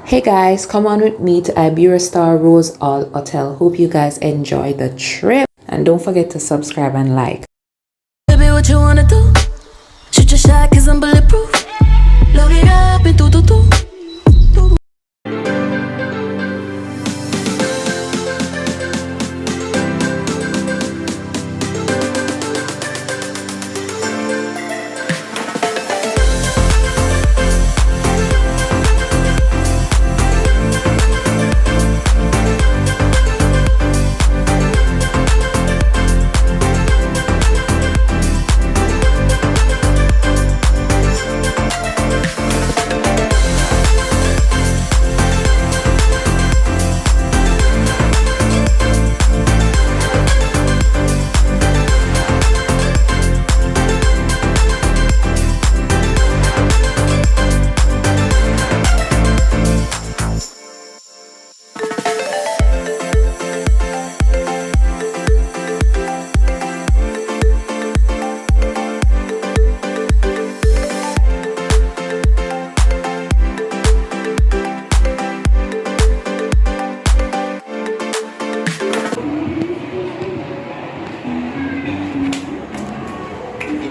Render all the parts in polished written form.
Hey guys, come on with me to Iberostar Hotel. Hope you guys enjoy the trip and don't forget to subscribe and like. Baby, what you wanna do? Shoot your shot cause I'm bulletproof. Load it up and do.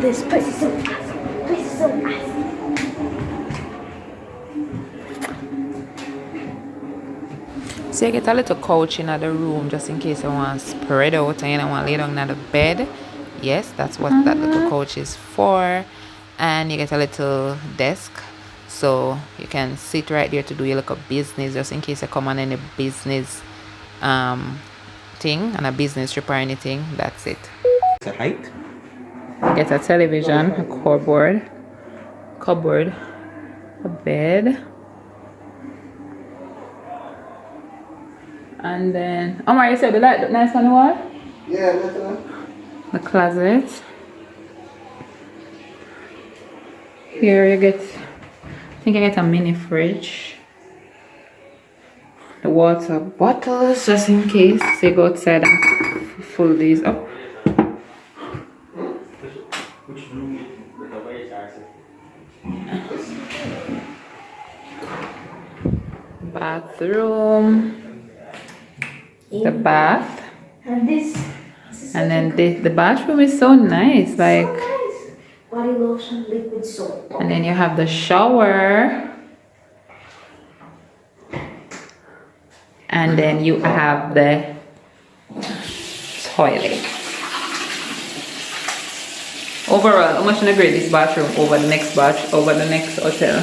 This place is so awesome. This is so awesome. So you get a little couch in the room just in case you want to spread out and you don't want to lay down on the bed. Yes, that's what that little couch is for. And you get a little desk so you can sit right there to do your little business just in case you come on any business thing, on a business trip or anything. That's it. The height? Get a television, a cupboard, a bed, and then Omar, you said the light look nice on the wall? Yeah, that's enough. The closet. Here you get, I think I get a mini fridge. The water bottles just in case. So you go outside and fill these up. Bathroom, the bath, And this is and then the bathroom is so nice, like, so nice. Body lotion, liquid soap. and then you have the shower, and then you have the toilet. Overall, how much you grade this bathroom over the next hotel?